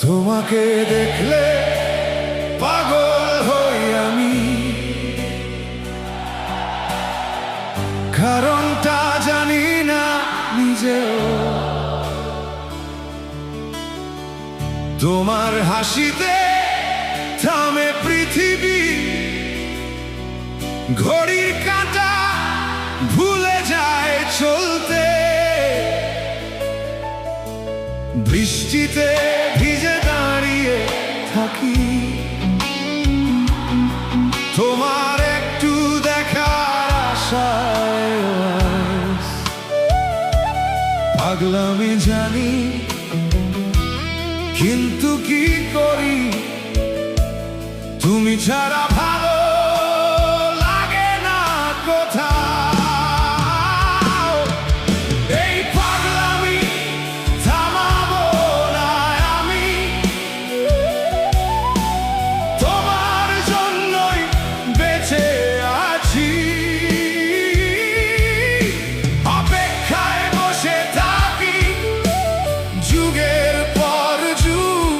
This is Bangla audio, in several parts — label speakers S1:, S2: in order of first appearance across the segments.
S1: তোমাকে দেখলে পাগল হই আমি, কারণটা জানি না নিজেও। তোমার হাসিতে থামে পৃথিবী, ঘড়ির কাঁটা ভুলে যায় চলতে। বৃষ্টিতে ভিজে দাঁড়িয়ে থাকি, তোমার একটু দেখার আশায়। পাগলামি জানি, কিন্তু কি করি, তুমি ছাড়া ভালো লাগে না কোথাও। এই পাগলামি থামাবো না আমি, তোমার জন্যই বেঁচে আছি। অপেক্ষায় বসে থাকি যুগের পর যুগ,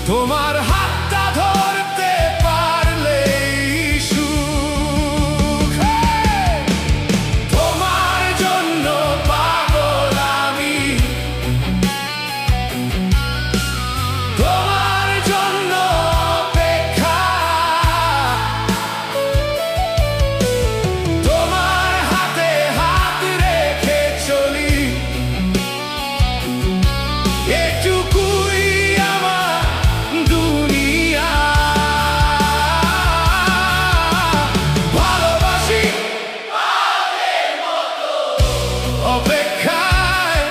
S1: তোমার হাতটা ধরতে পারলেই সুখ। তোমার জন্য পাগল আমি, তোমার জন্য অপেক্ষা, তোমার হাতে হাত রেখে চলি। এটুকুই আমার দুনিয়া। ভালোবাসি অপেক্ষায়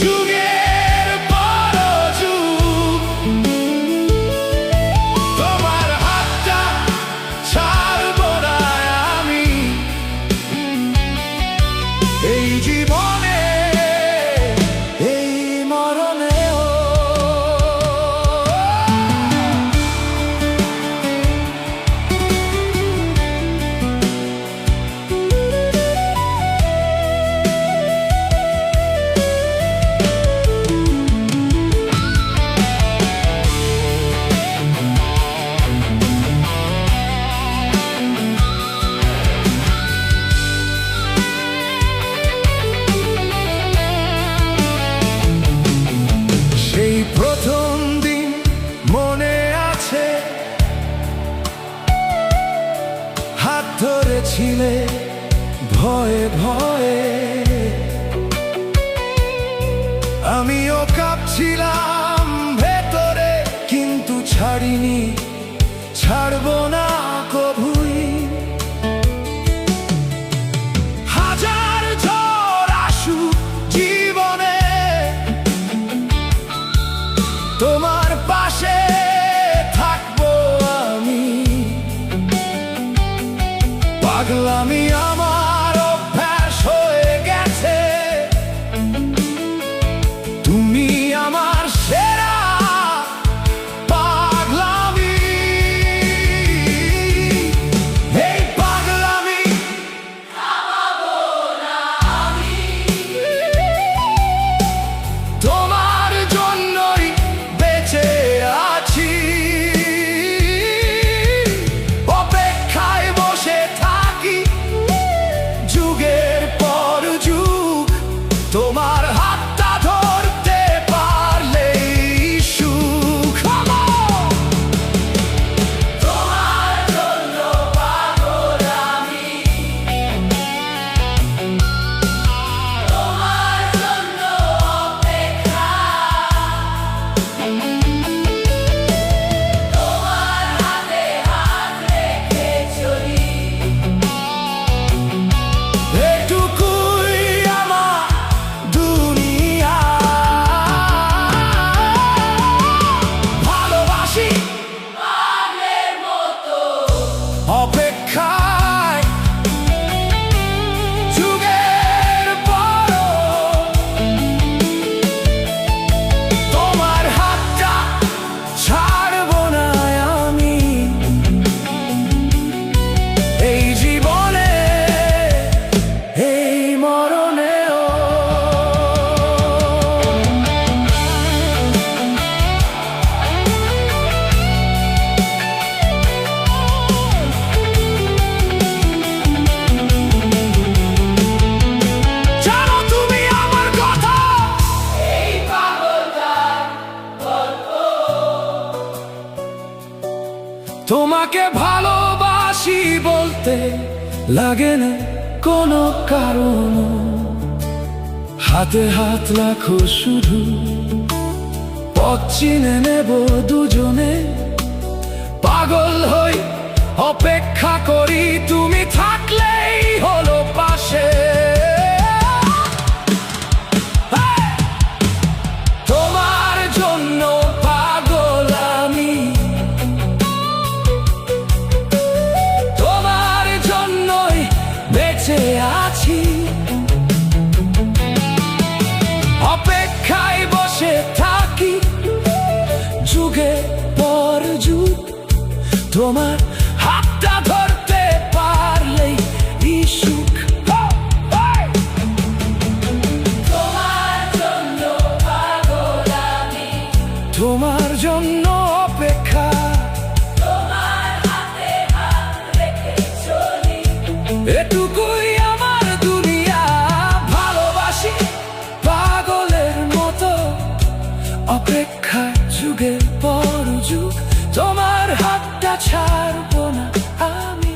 S1: যুগের পর যুগ, তোমার হাতটা ছাড়বো না আমি। এই জীবনে এই মরণেও। সেই প্রথম দিন মনে আছে, হাত ধরেছিলে ভয়ে ভয়ে। আমিও কাঁপছিলাম ভেতরে, কিন্তু ছাড়িনি, ছাড়বো না কভুই। হাজার ঝড় আসুক জীবনে, তোমার পাশে থাকবো আমি। পাগলামি আমার অভ্যাস হয়ে গেছে, তুমি আমার সেরা পাগলামি। তোমাকে ভালোবাসি বলতে লাগে না কোনো কারণ, হাতে হাত রাখো শুধু, পথ চিনে নেব দুজনে। পাগল হই অপেক্ষা করি, তুমি থাকলেই হলো পাশে। তোমার জন্য পাগল আমি, তোমার জন্যই বেঁচে আছি। অপেক্ষায় বসে থাকি যুগের পর যুগ, তোমার হাতটা ধরতে পারলেই সুখ। তোমার জন্য পাগল আমি, তোমার জন্য অপেক্ষা, তোমার হাতে হাত রেখে চলি। এটুকুই আমার দুনিয়া, ভালোবাসি পাগলের মতো। অপেক্ষায় যুগের পর যুগ, তোমার হাতটা ছাড়বো না আমি।